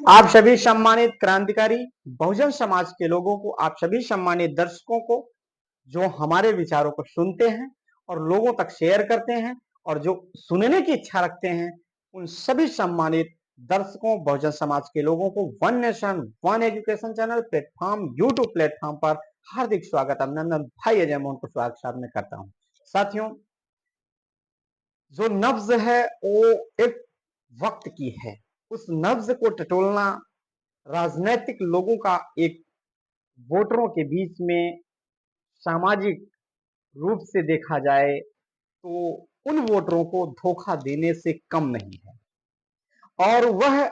आप सभी सम्मानित क्रांतिकारी बहुजन समाज के लोगों को, आप सभी सम्मानित दर्शकों को जो हमारे विचारों को सुनते हैं और लोगों तक शेयर करते हैं और जो सुनने की इच्छा रखते हैं, उन सभी सम्मानित दर्शकों बहुजन समाज के लोगों को one nation one education channel platform YouTube platform पर हार्दिक स्वागत, अभिनंदन भाई अजय मोहन को स्वागत साथ में करता हूं। साथियों, जो नब्ज है वो एक वक्त की है, उस नब्ज को टटोलना राजनीतिक लोगों का एक वोटरों के बीच में सामाजिक रूप से देखा जाए तो उन वोटरों को धोखा देने से कम नहीं है। और वह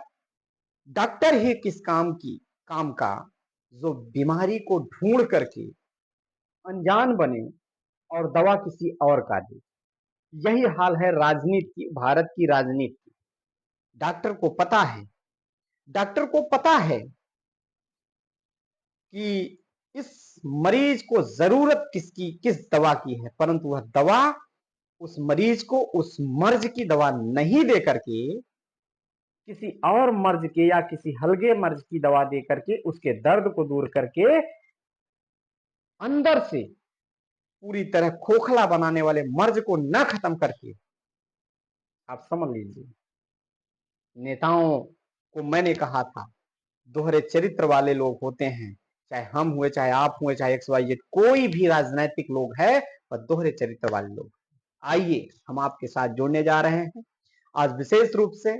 डॉक्टर ही किस काम का जो बीमारी को ढूंढ करके अनजान बने और दवा किसी और का दे। यही हाल है राजनीति की, भारत की राजनीति की। डॉक्टर को पता है कि इस मरीज को जरूरत किस दवा की है, परंतु वह दवा उस मरीज को उस मर्ज की दवा नहीं दे करके किसी और मर्ज के या किसी हल्के मर्ज की दवा दे करके उसके दर्द को दूर करके अंदर से पूरी तरह खोखला बनाने वाले मर्ज को न खत्म करके, आप समझ लीजिए, नेताओं को मैंने कहा था दोहरे चरित्र वाले लोग होते हैं, चाहे हम हुए, चाहे आप हुए, चाहे एक्स वाई जेड, कोई भी राजनीतिक लोग है वह दोहरे चरित्र वाले लोग। आइए हम आपके साथ जोड़ने जा रहे हैं। आज विशेष रूप से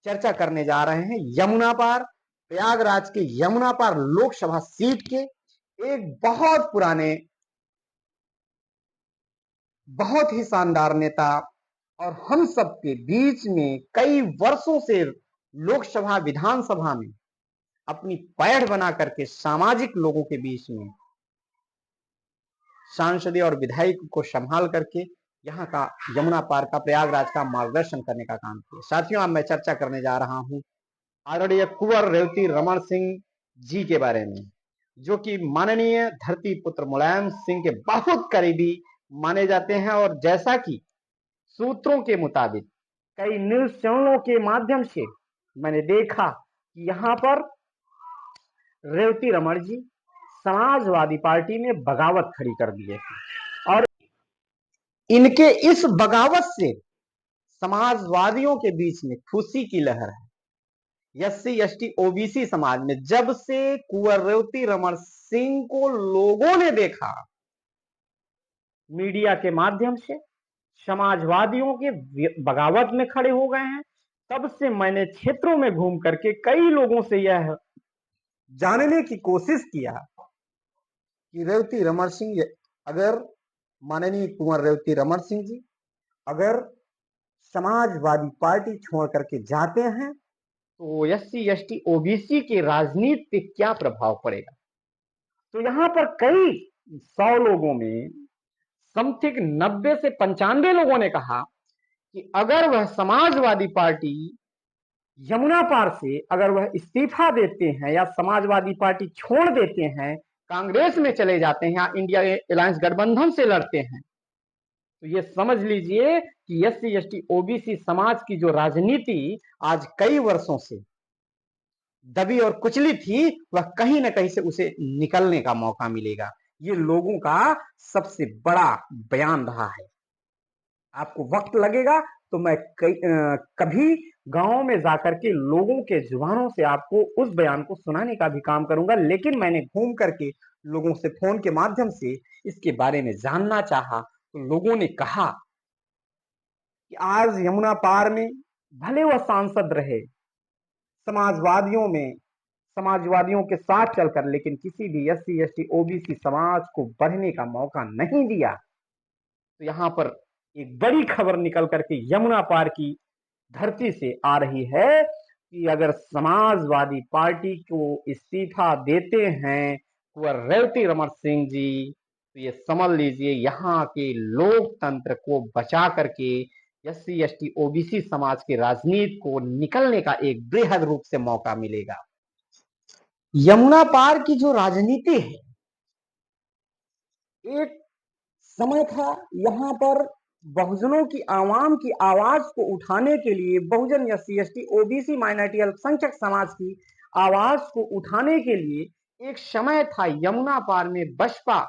चर्चा करने जा रहे हैं यमुना पार, प्रयागराज के यमुना पार लोकसभा सीट के एक बहुत पुराने, बहुत ही शानदार नेता और हम सब के बीच में कई वर्षों से लोकसभा विधानसभा में अपनी पैठ बना करके सामाजिक लोगों के बीच में सांसदीय और विधायक को संभाल करके यहाँ का यमुना पार का, प्रयागराज का मार्गदर्शन करने का काम किया। साथियों, अब मैं चर्चा करने जा रहा हूँ आदरणीय कुंवर रेवती रमन सिंह जी के बारे में, जो कि माननीय धरती पुत्र मुलायम सिंह के बहुत करीबी माने जाते हैं। और जैसा कि सूत्रों के मुताबिक कई न्यूज चैनलों के माध्यम से मैंने देखा कि यहाँ पर रेवती रमन जी समाजवादी पार्टी में बगावत खड़ी कर दी है और इनके इस बगावत से समाजवादियों के बीच में खुशी की लहर है। एससी एसटी ओबीसी समाज में जब से कुंवर रेवती रमन सिंह को लोगों ने देखा, मीडिया के माध्यम से समाजवादियों के बगावत में खड़े हो गए हैं, तब से मैंने क्षेत्रों में घूम करके कई लोगों से यह जानने की कोशिश किया कि रेवती रमन सिंह, अगर माननीय कुंवर रेवती रमन सिंह जी अगर समाजवादी पार्टी छोड़ करके जाते हैं तो एससी एसटी ओबीसी के राजनीति पे क्या प्रभाव पड़ेगा। तो यहाँ पर कई 100 लोगों में समथिंग 90 से 95 लोगों ने कहा कि अगर वह समाजवादी पार्टी यमुना पार से अगर वह इस्तीफा देते हैं या समाजवादी पार्टी छोड़ देते हैं, कांग्रेस में चले जाते हैं या इंडिया अलायंस गठबंधन से लड़ते हैं, तो ये समझ लीजिए कि एससी एसटी ओबीसी समाज की जो राजनीति आज कई वर्षों से दबी और कुचली थी, वह कहीं ना कहीं से उसे निकलने का मौका मिलेगा। ये लोगों का सबसे बड़ा बयान रहा है। आपको वक्त लगेगा तो मैं कभी गांव में जाकर के लोगों के जुबानों से आपको उस बयान को सुनाने का भी काम करूंगा, लेकिन मैंने घूम करके लोगों से फोन के माध्यम से इसके बारे में जानना चाहा तो लोगों ने कहा कि आज यमुना पार में भले वह सांसद रहे समाजवादियों के साथ चलकर, लेकिन किसी भी एससी एसटी ओबीसी समाज को बढ़ने का मौका नहीं दिया। तो यहां पर एक बड़ी खबर निकल करके यमुना पार की धरती से आ रही है कि अगर समाजवादी पार्टी को इस्तीफा देते हैं कुंवर रेवती रमन सिंह जी, तो ये समझ लीजिए यहाँ के लोकतंत्र को बचा करके एससी एसटी ओबीसी समाज की राजनीति को निकलने का एक बेहद रूप से मौका मिलेगा। यमुना पार की जो राजनीति है, एक समय था यहाँ पर बहुजनों की आवाम की आवाज को उठाने के लिए बहुजन एससी एसटी ओबीसी माइनॉरिटी अल्पसंख्यक समाज की आवाज को उठाने के लिए एक समय था यमुना पार में बसपा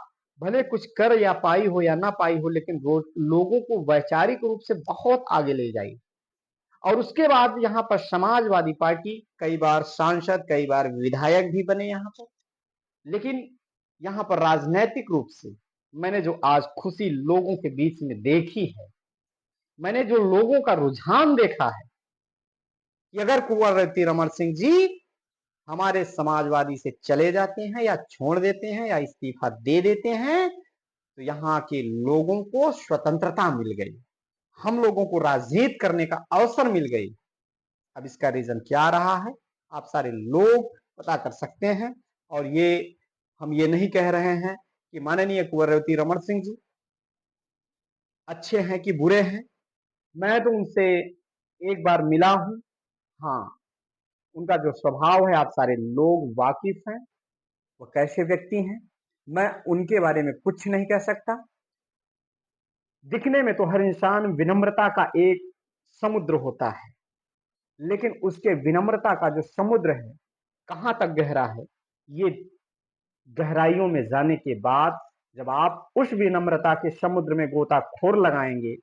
भले कुछ कर या पाई हो या ना पाई हो, लेकिन लोगों को वैचारिक रूप से बहुत आगे ले जाई। और उसके बाद यहाँ पर समाजवादी पार्टी कई बार सांसद कई बार विधायक भी बने यहाँ पर। लेकिन यहाँ पर राजनीतिक रूप से मैंने जो आज खुशी लोगों के बीच में देखी है, मैंने जो लोगों का रुझान देखा है कि अगर कुंवर रमन सिंह जी हमारे समाजवादी से चले जाते हैं या छोड़ देते हैं या इस्तीफा दे देते हैं तो यहाँ के लोगों को स्वतंत्रता मिल गई, हम लोगों को राजनीति करने का अवसर मिल गई। अब इसका रीजन क्या रहा है आप सारे लोग पता कर सकते हैं। और ये हम ये नहीं कह रहे हैं कि माननीय कुंवर रमन सिंह जी अच्छे हैं कि बुरे हैं, मैं तो उनसे एक बार मिला हूं। हाँ, उनका जो स्वभाव है आप सारे लोग वाकिफ हैं, वो कैसे व्यक्ति हैं, मैं उनके बारे में कुछ नहीं कह सकता। दिखने में तो हर इंसान विनम्रता का एक समुद्र होता है, लेकिन उसके विनम्रता का जो समुद्र है कहां तक गहरा है, ये गहराइयों में जाने के बाद जब आप उस विनम्रता के समुद्र में गोताखोर लगाएंगे,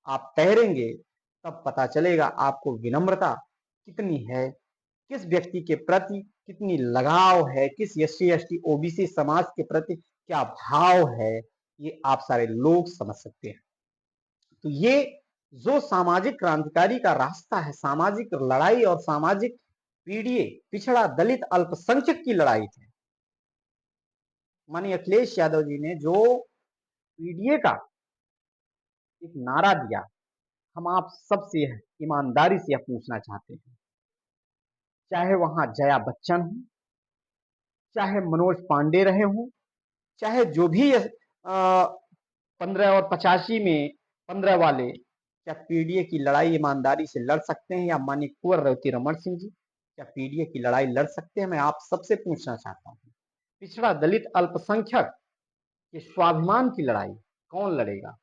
आप तैरेंगे, तब पता चलेगा आपको विनम्रता कितनी है, किस व्यक्ति के प्रति कितनी लगाव है, किस एससी एसटी ओबीसी समाज के प्रति क्या भाव है, ये आप सारे लोग समझ सकते हैं। तो ये जो सामाजिक क्रांतिकारी का रास्ता है, सामाजिक लड़ाई और सामाजिक पीड़िए पिछड़ा दलित अल्पसंख्यक की लड़ाई थी। माननीय अखिलेश यादव जी ने जो पीडीए का एक नारा दिया, हम आप सबसे ईमानदारी से यह पूछना चाहते हैं, चाहे वहां जया बच्चन हो, चाहे मनोज पांडे रहे हों, चाहे जो भी 15 और 85 में 15 वाले, क्या पीडीए की लड़ाई ईमानदारी से लड़ सकते हैं या माननीय कुंवर रमन सिंह जी क्या पीडीए की लड़ाई लड़ सकते हैं? मैं आप सबसे पूछना चाहता हूं, पिछड़ा दलित अल्पसंख्यक के स्वाभिमान की लड़ाई कौन लड़ेगा?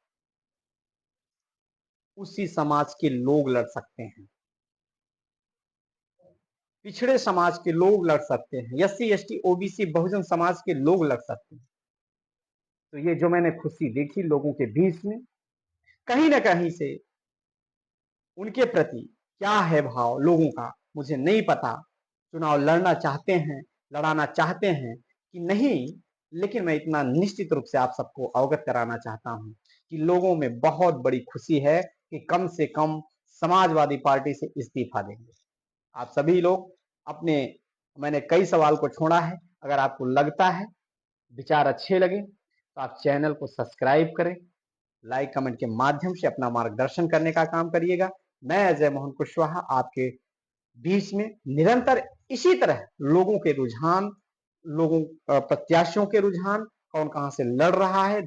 उसी समाज के लोग लड़ सकते हैं, पिछड़े समाज के लोग लड़ सकते हैं, SC ST OBC Bahujan Samaj के लोग लड़ सकते हैं। तो ये जो मैंने खुशी देखी लोगों के बीच में, कहीं ना कहीं से उनके प्रति क्या है भाव लोगों का मुझे नहीं पता, चुनाव लड़ना चाहते हैं, लड़ाना चाहते हैं कि नहीं, लेकिन मैं इतना निश्चित रूप से आप सबको अवगत कराना चाहता हूं कि लोगों में बहुत बड़ी खुशी है कि कम से कम समाजवादी पार्टी से इस्तीफा देंगे आप सभी लोग अपने। मैंने कई सवाल को छोड़ा है, अगर आपको लगता है विचार अच्छे लगे तो आप चैनल को सब्सक्राइब करें, लाइक कमेंट के माध्यम से अपना मार्गदर्शन करने का काम करिएगा। मैं अजय मोहन कुशवाहा आपके बीच में निरंतर इसी तरह लोगों के रुझान, लोगों प्रत्याशियों के रुझान, कौन कहां से लड़ रहा है,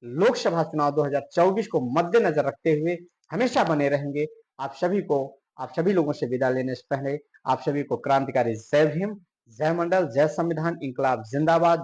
लोकसभा चुनाव 2024 को मद्देनजर रखते हुए हमेशा बने रहेंगे। आप सभी लोगों से विदा लेने से पहले आप सभी को क्रांतिकारी जय भीम, जय मंडल, जय संविधान, इंकलाब जिंदाबाद।